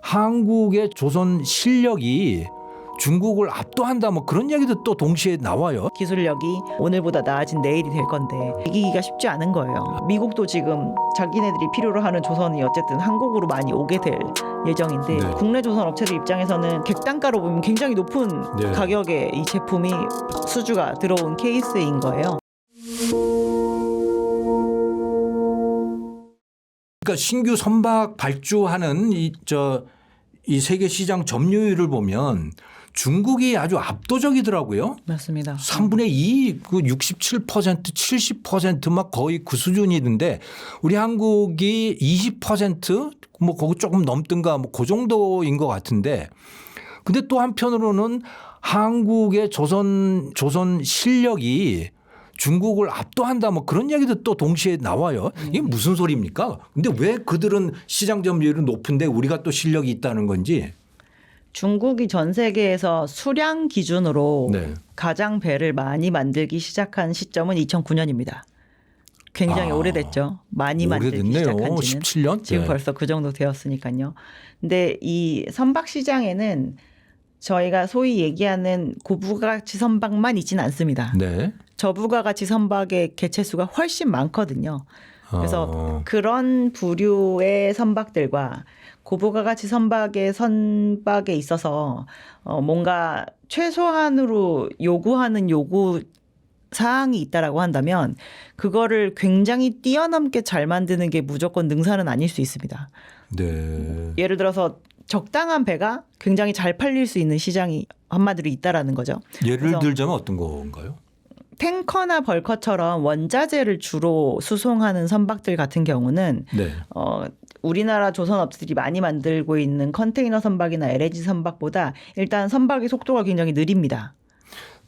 한국의 조선 실력이 중국을 압도한다 뭐 그런 얘기도 또 동시에 나와요. 기술력이 오늘보다 나아진 내일이 될 건데 이기기가 쉽지 않은 거예요. 미국도 지금 자기네들이 필요로 하는 조선이 어쨌든 한국으로 많이 오게 될 예정인데 네. 국내 조선 업체들 입장에서는 객단가로 보면 굉장히 높은 네. 가격에 이 제품이 수주가 들어온 케이스인 거예요. 그러니까 신규 선박 발주하는 이 세계 시장 점유율을 보면 중국이 아주 압도적이더라고요. 맞습니다. 3분의 2, 그 67%, 70% 막 거의 그 수준이던데 우리 한국이 20% 뭐 거기 조금 넘든가 뭐 그 정도인 것 같은데 근데 또 한편으로는 한국의 조선 실력이 중국을 압도한다 뭐 그런 얘기도 또 동시에 나와요. 이게 무슨 소리입니까? 근데 왜 그들은 시장 점유율이 높은데 우리가 또 실력이 있다는 건지. 중국이 전 세계에서 수량 기준으로 네. 가장 배를 많이 만들기 시작한 시점은 2009년입니다. 굉장히 오래됐죠. 많이 만들기 오래됐네요. 시작한 지는. 17년? 지금 네. 벌써 그 정도 되었으니까요. 근데 이 선박 시장에는 저희가 소위 얘기하는 고부가가치 선박만 있지는 않습니다. 네. 저부가가치 선박의 개체수가 훨씬 많거든요. 그래서 그런 부류의 선박들과 고부가가치 선박에 있어서 뭔가 최소한으로 요구하는 요구 사항이 있다라고 한다면 그거를 굉장히 뛰어넘게 잘 만드는 게 무조건 능사는 아닐 수 있습니다. 네. 예를 들어서 적당한 배가 굉장히 잘 팔릴 수 있는 시장이 한마디로 있다라는 거죠. 예를 그래서 들자면 어떤 건가요? 탱커나 벌커처럼 원자재를 주로 수송하는 선박들 같은 경우는 네. 우리나라 조선 업체들이 많이 만들고 있는 컨테이너 선박이나 LNG 선박보다 일단 선박의 속도가 굉장히 느립니다.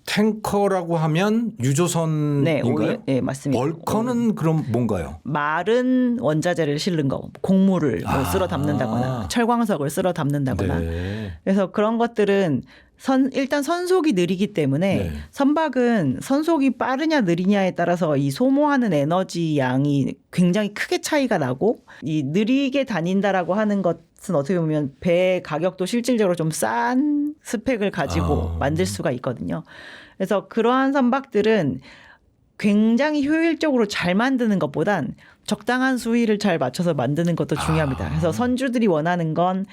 탱커라고 하면 유조선인가요? 네, 맞습니다. 벌커는 그럼 뭔가요? 마른 원자재를 실는 거, 곡물을 뭐 쓸어 담는다거나 철광석을 쓸어 담는다거나. 네. 그래서 그런 것들은 일단 선속이 느리기 때문에 네. 선박은 선속이 빠르냐 느리냐에 따라서 이 소모하는 에너지 양이 굉장히 크게 차이가 나고 이 느리게 다닌다라고 하는 것은 어떻게 보면 배 가격도 실질적으로 좀 싼 스펙을 가지고 만들 수가 있거든요. 그래서 그러한 선박들은 굉장히 효율적으로 잘 만드는 것보단 적당한 수위를 잘 맞춰서 만드는 것도 중요합니다. 그래서 선주들이 원하는 건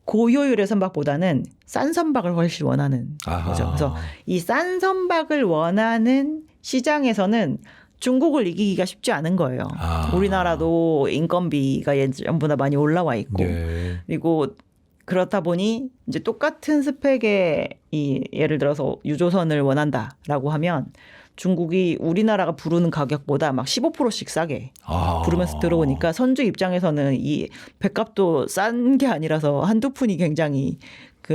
고효율의 선박보다는 싼 선박을 훨씬 원하는 거죠. 그래서 이 싼 선박을 원하는 시장에서는 중국을 이기기가 쉽지 않은 거예요. 우리나라도 인건비가 예전보다 많이 올라와 있고 네. 그리고 그렇다 보니 이제 똑같은 스펙의 예를 들어서 유조선을 원한다라고 하면 중국이 우리나라가 부르는 가격보다 막 15%씩 싸게 부르면서 들어오니까 선주 입장에서는 이 배값도 싼 게 아니라서 한두 푼이 굉장히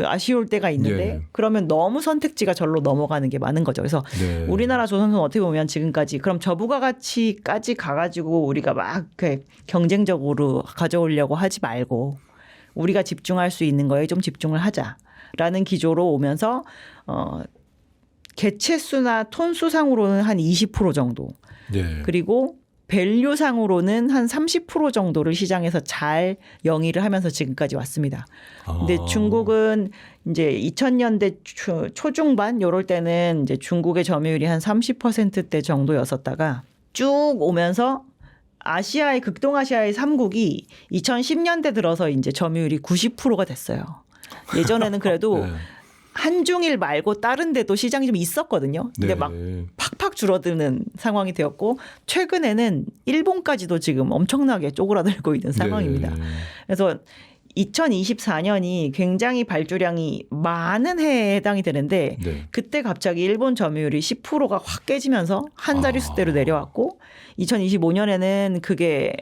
아쉬울 때가 있는데 네. 그러면 너무 선택지가 절로 넘어가는 게 많은 거죠. 그래서 네. 우리나라 조선소는 어떻게 보면 지금까지 그럼 저부가가치까지 가가지고 우리가 막 경쟁적으로 가져오려고 하지 말고 우리가 집중할 수 있는 거에 좀 집중을 하자라는 기조로 오면서 개체수나 톤수상으로는 한 20% 정도. 네. 그리고 밸류상으로는 한 30% 정도를 시장에서 잘 영위를 하면서 지금까지 왔습니다. 근데 중국은 이제 2000년대 초중반 요럴 때는 이제 중국의 점유율이 한 30%대 정도였었다가 쭉 오면서 극동아시아의 3국이 2010년대 들어서 이제 점유율이 90%가 됐어요. 예전에는 그래도 네. 한중일 말고 다른 데도 시장이 좀 있었거든요. 근데 네. 막 팍팍 줄어드는 상황이 되었고 최근에는 일본까지도 지금 엄청나게 쪼그라들고 있는 상황입니다. 네. 그래서 2024년이 굉장히 발주량이 많은 해에 해당이 되는데 네. 그때 갑자기 일본 점유율이 10%가 확 깨지면서 한 자릿수대로 내려왔고 2025년에는 그게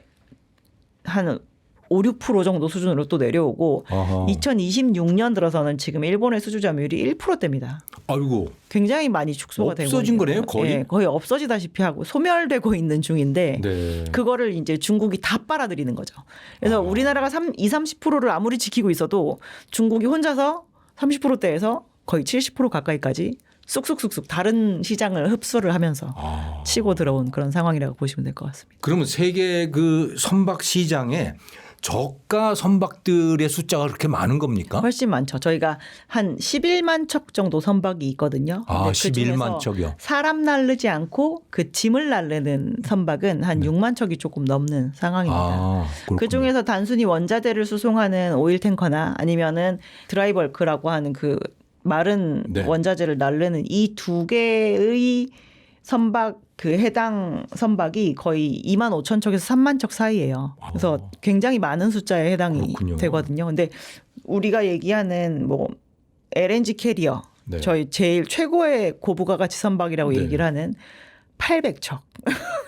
한 5, 6% 정도 수준으로 또 내려오고 2026년 들어서는 지금 일본의 수주 점유율이 1%대입니다. 아이고. 굉장히 많이 축소가 되고 없어진 거네요, 거의? 네, 거의 없어지다시피 하고 소멸되고 있는 중인데 네. 그거를 이제 중국이 다 빨아들이는 거죠. 그래서 우리나라가 30%를 아무리 지키고 있어도 중국이 혼자서 30%대에서 거의 70% 가까이까지 쑥쑥쑥쑥 다른 시장을 흡수를 하면서 치고 들어온 그런 상황이라고 보시면 될 것 같습니다. 그러면 세계 그 선박 시장에 저가 선박들의 숫자가 그렇게 많은 겁니까? 훨씬 많죠. 저희가 한 11만 척 정도 선박이 있거든요. 아, 근데 11만 척이요. 사람 나르지 않고 그 짐을 나르는 선박은 한 6만 척이 조금 넘는 상황입니다. 아, 그렇군요. 그 중에서 단순히 원자재를 수송하는 오일 탱커나 아니면은 드라이벌크라고 하는 그 마른 네. 원자재를 나르는 이 두 개의 선박 그 해당 선박이 거의 2만 5천 척에서 3만 척 사이예요. 그래서 굉장히 많은 숫자에 해당이 그렇군요. 되거든요. 근데 우리가 얘기하는 뭐 LNG 캐리어 네. 저희 제일 최고의 고부가 가치 선박이라고 네. 얘기를 하는 800척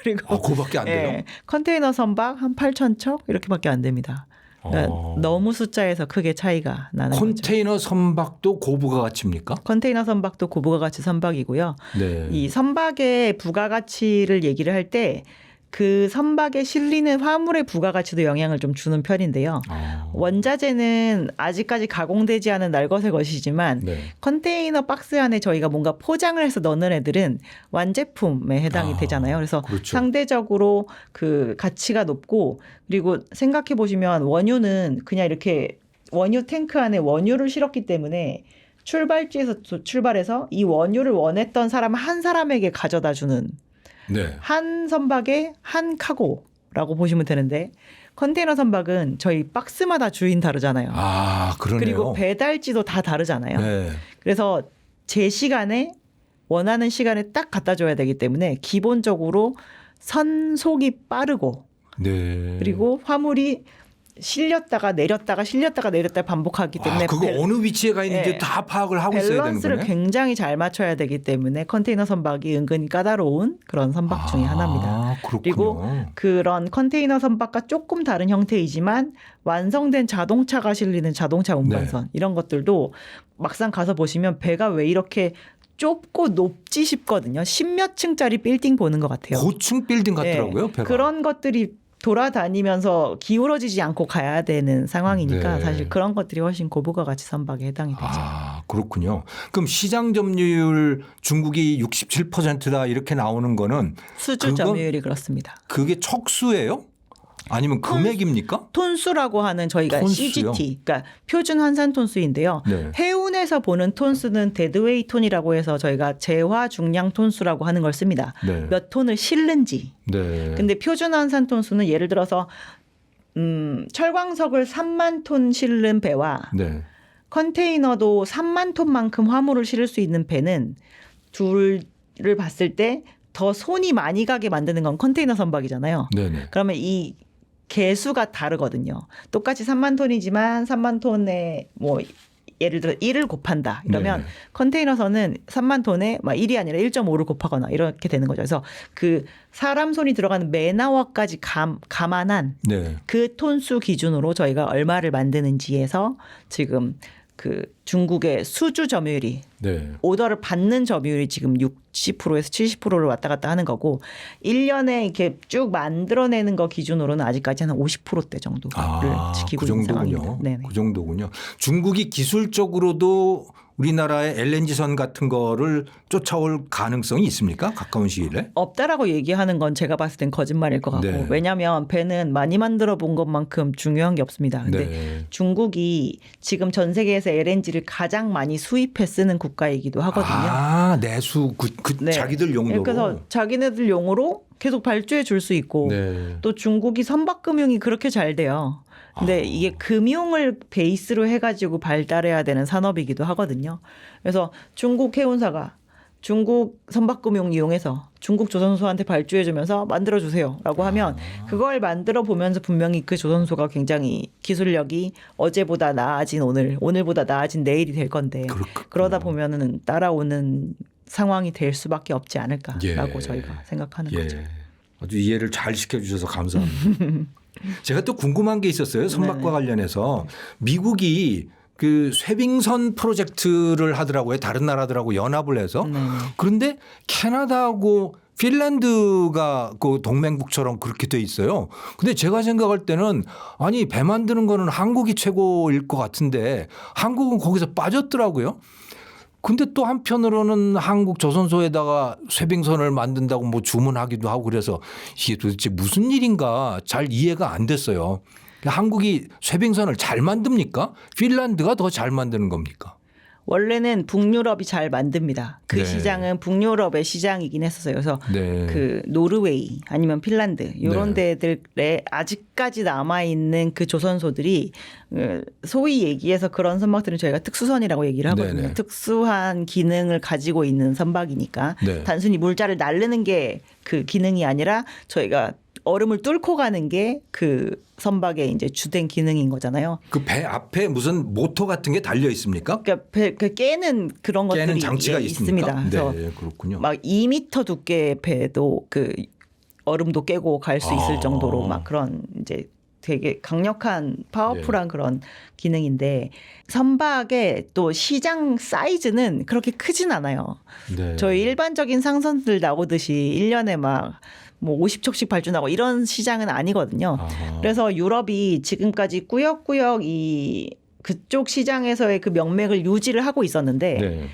그리고 그거밖에 안 돼요? 예, 컨테이너 선박 한 8,000척 이렇게밖에 안 됩니다. 그러니까 너무 숫자에서 크게 차이가 나는 거죠. 컨테이너 선박도 고부가 가치입니까? 컨테이너 선박도 고부가 가치 선박이고요. 네. 이 선박의 부가가치를 얘기를 할 때 그 선박에 실리는 화물의 부가가치도 영향을 좀 주는 편인데요. 원자재는 아직까지 가공되지 않은 날것의 것이지만 네. 컨테이너 박스 안에 저희가 뭔가 포장을 해서 넣는 애들은 완제품에 해당이 되잖아요. 그래서 그렇죠. 상대적으로 그 가치가 높고 그리고 생각해 보시면 원유는 그냥 이렇게 원유 탱크 안에 원유를 실었기 때문에 출발지에서 출발해서 이 원유를 원했던 사람 한 사람에게 가져다 주는 네. 한 선박에 한 카고라고 보시면 되는데 컨테이너 선박은 저희 박스마다 주인 다르잖아요. 아, 그러네요. 그리고 배달지도 다 다르잖아요. 네. 그래서 제 시간에 원하는 시간에 딱 갖다 줘야 되기 때문에 기본적으로 선속이 빠르고 네. 그리고 화물이 실렸다가 내렸다가 실렸다가 내렸다가 반복하기 때문에 그거 어느 위치에 가 있는지 네. 다 파악을 하고 있어야 되는 밸런스를 거네. 굉장히 잘 맞춰야 되기 때문에 컨테이너 선박이 은근히 까다로운 그런 선박 중에 하나입니다. 그렇군요. 그리고 그런 컨테이너 선박과 조금 다른 형태이지만 완성된 자동차가 실리는 자동차 운반선 네. 이런 것들도 막상 가서 보시면 배가 왜 이렇게 좁고 높지 싶거든요. 10몇 층짜리 빌딩 보는 것 같아요. 고층 빌딩 같더라고요. 네. 배가. 그런 것들이 돌아다니면서 기울어지지 않고 가야 되는 상황이니까 네. 사실 그런 것들이 훨씬 고부가 가치 선박에 해당이 되죠. 그렇군요. 그럼 시장 점유율 중국이 67%다 이렇게 나오는 거는 수주 점유율이 그렇습니다. 그게 척수예요? 아니면 금액입니까? 톤수라고 하는 저희가 톤수요? CGT, 그러니까 표준 환산 톤수인데요. 네. 해운에서 보는 톤수는 데드웨이 톤이라고 해서 저희가 재화 중량 톤수라고 하는 걸 씁니다. 네. 몇 톤을 실는지. 네. 근데 표준 환산 톤수는 예를 들어서 철광석을 3만 톤 실는 배와 네. 컨테이너도 3만 톤만큼 화물을 실을 수 있는 배는 둘을 봤을 때 더 손이 많이 가게 만드는 건 컨테이너 선박이잖아요. 네네. 그러면 이 개수가 다르거든요. 똑같이 3만 톤이지만 3만 톤에 뭐 예를 들어 1을 곱한다. 이러면 네네. 컨테이너선은 3만 톤에 막 1이 아니라 1.5를 곱하거나 이렇게 되는 거죠. 그래서 그 사람 손이 들어가는 맨아워까지 감안한 네. 그 톤수 기준으로 저희가 얼마를 만드는지에서 지금 그 중국의 수주 점유율이 네. 오더를 받는 점유율이 지금 60%에서 70%를 왔다 갔다 하는 거고 1년에 이렇게 쭉 만들어내는 거 기준으로는 아직까지 한 50%대 정도를 지키고 그 있는 정도군요. 상황입니다. 네네. 그 정도군요. 중국이 기술적으로도 우리나라의 LNG선 같은 거를 쫓아올 가능성이 있습니까? 가까운 시일에? 없다라고 얘기하는 건 제가 봤을 땐 거짓말일 것 같고 네. 왜냐하면 배는 많이 만들어 본 것만큼 중요한 게 없습니다. 근데 네. 중국이 지금 전 세계에서 LNG를 가장 많이 수입해 쓰는 국가이기도 하거든요. 내수 네. 자기들 용도로. 그래서 자기네들 용으로 계속 발주해 줄 수 있고 네. 또 중국이 선박금융이 그렇게 잘 돼요. 근데 이게 금융을 베이스로 해가지고 발달해야 되는 산업이기도 하거든요. 그래서 중국 해운사가 중국 선박금융 이용해서 중국 조선소한테 발주해주면서 만들어주세요라고 하면 그걸 만들어 보면서 분명히 그 조선소가 굉장히 기술력이 어제보다 나아진 오늘보다 나아진 내일이 될 건데 그러다 보면은 따라오는 상황이 될 수밖에 없지 않을까라고 저희가 생각하는 거죠. 아주 이해를 잘 시켜주셔서 감사합니다. 제가 또 궁금한 게 있었어요. 선박과 네네. 관련해서 미국이 그 쇄빙선 프로젝트를 하더라고요. 다른 나라들하고 연합을 해서. 네네. 그런데 캐나다하고 핀란드가 그 동맹국처럼 그렇게 돼 있어요. 근데 제가 생각할 때는 아니 배 만드는 거는 한국이 최고일 것 같은데 한국은 거기서 빠졌더라고요. 근데 또 한편으로는 한국 조선소에다가 쇄빙선을 만든다고 뭐 주문하기도 하고 그래서 이게 도대체 무슨 일인가 잘 이해가 안 됐어요. 한국이 쇠빙선을 잘 만듭니까? 핀란드가 더 잘 만드는 겁니까? 원래는 북유럽이 잘 만듭니다. 그 네. 시장은 북유럽의 시장이긴 했었어요. 그래서 네. 그 노르웨이 아니면 핀란드 이런 네. 데들에 아직까지 남아 있는 그 조선소들이 소위 얘기해서 그런 선박들은 저희가 특수선이라고 얘기를 하거든요. 네네. 특수한 기능을 가지고 있는 선박이니까 네. 단순히 물자를 날르는 게 그 기능이 아니라 저희가 얼음을 뚫고 가는 게 그 선박의 이제 주된 기능인 거잖아요. 그 배 앞에 무슨 모터 같은 게 달려 있습니까? 그러니까 그 깨는 그런 것들이 깨는 장치가 있습니까? 있습니다. 그래서 네, 그렇군요. 막 2m 두께의 배도 그 얼음도 깨고 갈 수 있을 정도로 막 그런 이제 되게 강력한 파워풀한 그런 기능인데 선박의 또 시장 사이즈는 그렇게 크진 않아요. 네. 저희 일반적인 상선들 나오듯이 1년에 막 뭐 50척씩 발주나고 이런 시장은 아니거든요. 아하. 그래서 유럽이 지금까지 꾸역꾸역 이 그쪽 시장에서의 그 명맥을 유지를 하고 있었는데 네.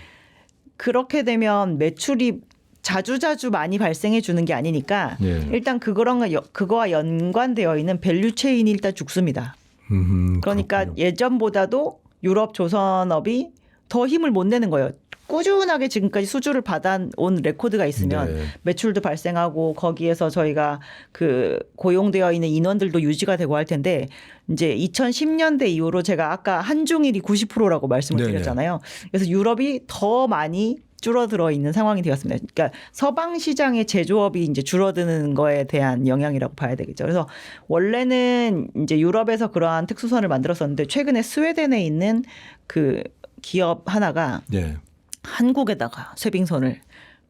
그렇게 되면 매출이 자주자주 많이 발생해 주는 게 아니니까 네. 일단 그거와 연관되어 있는 밸류 체인이 일단 죽습니다. 그러니까 그렇군요. 예전보다도 유럽 조선업이 더 힘을 못 내는 거예요. 꾸준하게 지금까지 수주를 받아온 레코드가 있으면 네. 매출도 발생하고 거기에서 저희가 그 고용되어 있는 인원들도 유지가 되고 할 텐데 이제 2010년대 이후로 제가 아까 한중일이 90%라고 말씀을 네네. 드렸잖아요. 그래서 유럽이 더 많이 줄어들어 있는 상황이 되었습니다. 그러니까 서방 시장의 제조업이 이제 줄어드는 거에 대한 영향이라고 봐야 되겠죠. 그래서 원래는 이제 유럽에서 그러한 특수선을 만들었었는데 최근에 스웨덴에 있는 그 기업 하나가 네. 한국에다가 쇠빙선을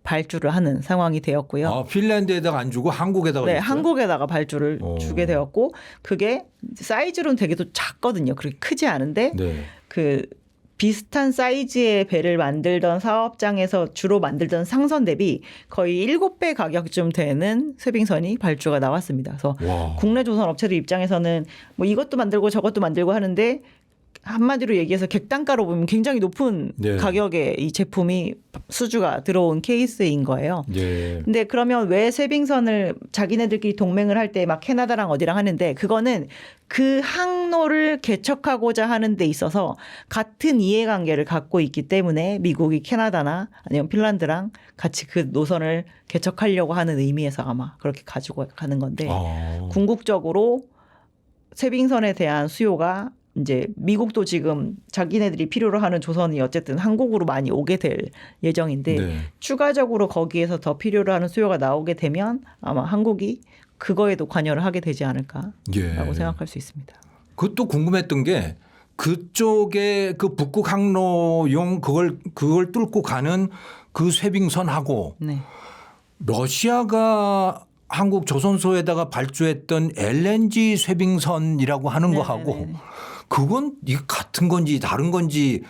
발주를 하는 상황이 되었고요. 아, 핀란드에다가 안 주고 한국에다가 네, 줬어요? 한국에다가 발주를 주게 되었고 그게 사이즈로는 되게 또 작거든요. 그렇게 크지 않은데 네. 그 비슷한 사이즈의 배를 만들던 사업장에서 주로 만들던 상선 대비 거의 7배 가격쯤 되는 쇠빙선이 발주가 나왔습니다. 그래서 와. 국내 조선 업체들 입장에서는 뭐 이것도 만들고 저것도 만들고 하는데 한마디로 얘기해서 객단가로 보면 굉장히 높은 네. 가격에 이 제품이 수주가 들어온 케이스인 거예요. 예. 근데 그러면 왜 쇠빙선을 자기네들끼리 동맹을 할 때 막 캐나다랑 어디랑 하는데 그거는 그 항로를 개척하고자 하는 데 있어서 같은 이해관계를 갖고 있기 때문에 미국이 캐나다나 아니면 핀란드랑 같이 그 노선을 개척하려고 하는 의미에서 아마 그렇게 가지고 가는 건데 아. 궁극적으로 쇠빙선에 대한 수요가 이제 미국도 지금 자기네들이 필요로 하는 조선이 어쨌든 한국으로 많이 오게 될 예정인데 네. 추가적으로 거기에서 더 필요로 하는 수요가 나오게 되면 아마 한국이 그거에도 관여를 하게 되지 않을까라고 예. 생각할 수 있습니다. 그것도 궁금했던 게 그쪽에 그 북극 항로용 그걸 뚫고 가는 그 쇠빙선하고 네. 러시아가 한국 조선소에다가 발주했던 LNG 쇠빙선이라고 하는 네, 거하고 네, 네. 그건 이 같은 건지 다른 건지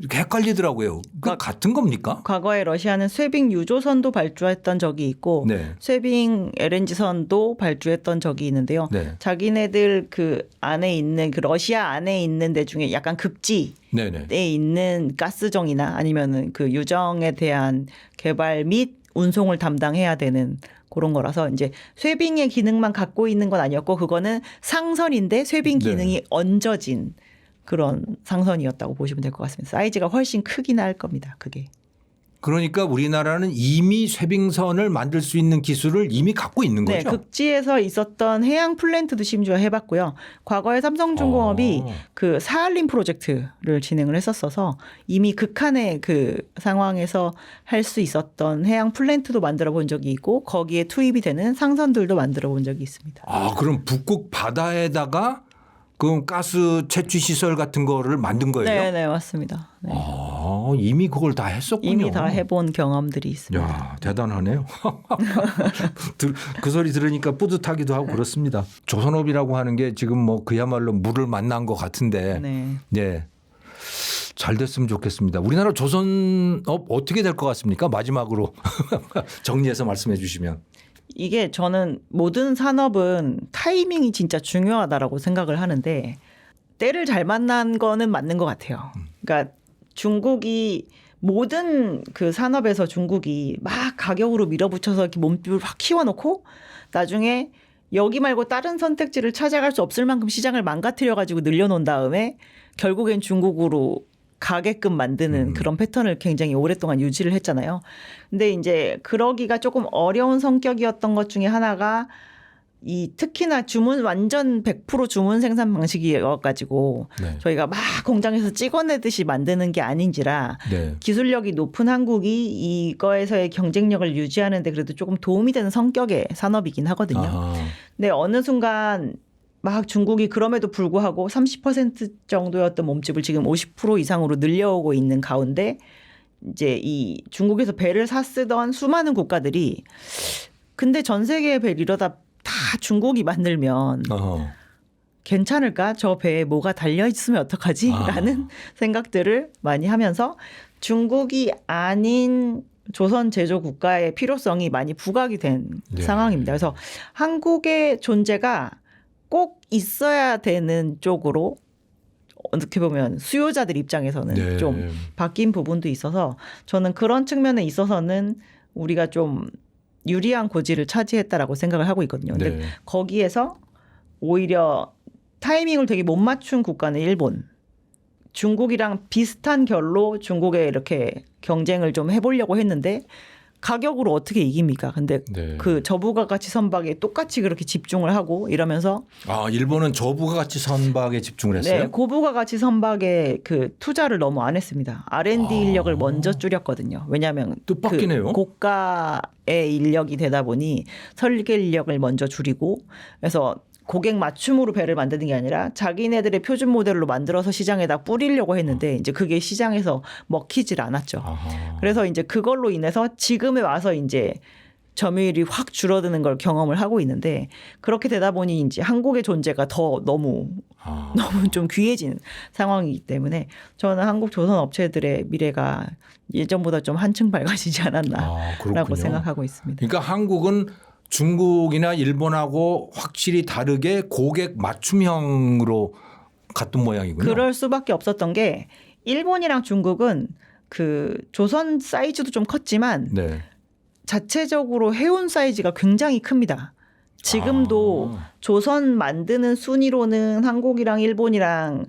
이렇게 헷갈리더라고요. 그 같은 겁니까? 과거에 러시아는 쇠빙 유조선도 발주했던 적이 있고 네. 쇠빙 LNG선도 발주했던 적이 있는데요. 네. 자기네들 그 안에 있는 그 러시아 안에 있는 데 중에 약간 급지 네네. 에 있는 가스정이나 아니면은 그 유정에 대한 개발 및 운송을 담당해야 되는 그런 거라서 이제 쇠빙의 기능만 갖고 있는 건 아니었고 그거는 상선인데 쇠빙 네. 기능이 얹어진 그런 상선이었다고 보시면 될 것 같습니다. 사이즈가 훨씬 크긴 할 겁니다. 그게. 그러니까 우리나라는 이미 쇠빙선을 만들 수 있는 기술을 이미 갖고 있는 네, 거죠. 극지에서 있었던 해양 플랜트도 심지어 해봤고요. 과거에 삼성중공업이 그 사할린 프로젝트를 진행을 했었어서 이미 극한의 그 상황에서 할 수 있었던 해양 플랜트도 만들어 본 적이 있고 거기에 투입이 되는 상선들도 만들어 본 적이 있습니다. 아, 그럼 북극 바다에다가 그 가스 채취 시설 같은 거를 만든 거예요? 네, 네, 맞습니다. 네. 아, 이미 그걸 다 했었군요. 이미 다 해본 경험들이 있습니다. 야, 대단하네요. 그 소리 들으니까 뿌듯하기도 하고 그렇습니다. 조선업이라고 하는 게 지금 뭐 그야말로 물을 만난 것 같은데 네. 네. 잘 됐으면 좋겠습니다. 우리나라 조선업 어떻게 될 것 같습니까? 마지막으로 정리해서 말씀해 주시면. 이게 저는 모든 산업은 타이밍이 진짜 중요하다라고 생각을 하는데 때를 잘 만난 거는 맞는 것 같아요. 그러니까 중국이 모든 그 산업에서 중국이 막 가격으로 밀어붙여서 이렇게 몸집을 확 키워놓고 나중에 여기 말고 다른 선택지를 찾아갈 수 없을 만큼 시장을 망가뜨려 가지고 늘려놓은 다음에 결국엔 중국으로 가게끔 만드는 그런 패턴을 굉장히 오랫동안 유지를 했잖아요. 근데 이제 그러기가 조금 어려운 성격이었던 것 중에 하나가 이 특히나 주문 완전 100% 주문 생산 방식이어가지고 네. 저희가 막 공장에서 찍어내듯이 만드는 게 아닌지라 네. 기술력이 높은 한국이 이거에서의 경쟁력을 유지하는 데 그래도 조금 도움이 되는 성격의 산업이긴 하거든요. 아하. 근데 어느 순간 막 중국이 그럼에도 불구하고 30% 정도였던 몸집을 지금 50% 이상으로 늘려오고 있는 가운데 이제 이 중국에서 배를 사쓰던 수많은 국가들이 근데 전 세계의 배를 이러다 다 중국이 만들면 어허. 괜찮을까? 저 배에 뭐가 달려있으면 어떡하지? 라는 생각들을 많이 하면서 중국이 아닌 조선 제조 국가의 필요성이 많이 부각이 된 네. 상황입니다. 그래서 한국의 존재가 꼭 있어야 되는 쪽으로 어떻게 보면 수요자들 입장에서는 네. 좀 바뀐 부분도 있어서 저는 그런 측면에 있어서는 우리가 좀 유리한 고지를 차지했다라고 생각을 하고 있거든요. 근데 네. 거기에서 오히려 타이밍을 되게 못 맞춘 국가는 일본. 중국이랑 비슷한 결로 중국에 이렇게 경쟁을 좀 해보려고 했는데 가격으로 어떻게 이깁니까? 근데 네. 그 저부가 가치 선박에 똑같이 그렇게 집중을 하고 이러면서 일본은 저부가 가치 선박에 집중을 했어요. 네, 고부가 가치 선박에 그 투자를 너무 안 했습니다. R&D 인력을 먼저 줄였거든요. 왜냐하면 뜻밖이네요. 그 고가의 인력이 되다 보니 설계 인력을 먼저 줄이고 그래서 고객 맞춤으로 배를 만드는 게 아니라 자기네들의 표준 모델로 만들어서 시장에다 뿌리려고 했는데 이제 그게 시장에서 먹히질 않았죠. 아하. 그래서 이제 그걸로 인해서 지금에 와서 이제 점유율이 확 줄어드는 걸 경험을 하고 있는데 그렇게 되다 보니 이제 한국의 존재가 더 너무 좀 귀해진 상황이기 때문에 저는 한국 조선 업체들의 미래가 예전보다 좀 한층 밝아지지 않았나라고 그렇군요. 생각하고 있습니다. 그러니까 한국은 중국이나 일본하고 확실히 다르게 고객 맞춤형으로 갔던 모양이군요. 그럴 수밖에 없었던 게 일본이랑 중국은 그 조선 사이즈도 좀 컸지만 네. 자체적으로 해운 사이즈가 굉장히 큽니다. 지금도 조선 만드는 순위로는 한국이랑 일본이랑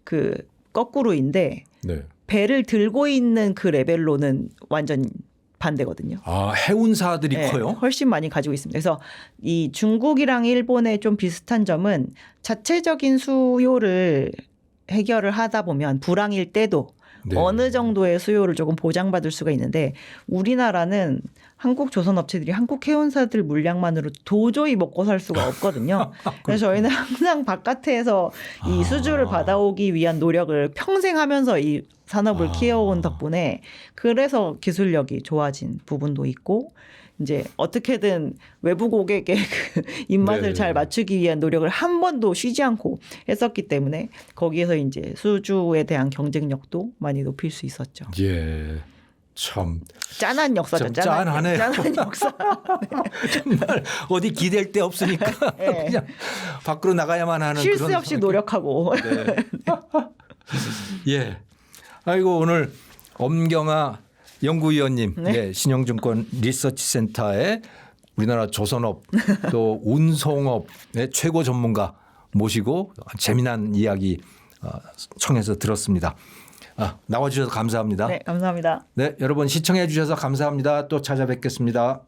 그 거꾸로인데 네. 배를 들고 있는 그 레벨로는 완전 반대거든요. 해운사들이 네, 커요? 훨씬 많이 가지고 있습니다. 그래서 이 중국이랑 일본의 좀 비슷한 점은 자체적인 수요를 해결을 하다 보면 불황일 때도 네. 어느 정도의 수요를 조금 보장받을 수가 있는데 우리나라는 한국 조선 업체들이 한국 해운사들 물량만으로 도저히 먹고 살 수가 없거든요. 그래서 저희는 항상 바깥에서 이 수주를 받아오기 위한 노력을 평생 하면서 이 산업을 키워온 덕분에 그래서 기술력이 좋아진 부분도 있고 이제 어떻게든 외부 고객의 그 입맛을 네. 잘 맞추기 위한 노력을 한 번도 쉬지 않고 했었기 때문에 거기에서 이제 수주에 대한 경쟁력도 많이 높일 수 있었죠. 예. 참 짠한 역사죠. 참 짠하네요. 짠한 역사. 정말 어디 기댈 데 없으니까 네. 그냥 밖으로 나가야만 하는 쉴 그런 새 없이 성격. 노력하고. 네. 예. 아이고 오늘 엄경아 연구위원님, 네. 신영증권 리서치센터의 우리나라 조선업 또 운송업의 최고 전문가 모시고 재미난 이야기 청해서 들었습니다. 나와주셔서 감사합니다. 네, 감사합니다. 네, 여러분 시청해 주셔서 감사합니다. 또 찾아뵙겠습니다.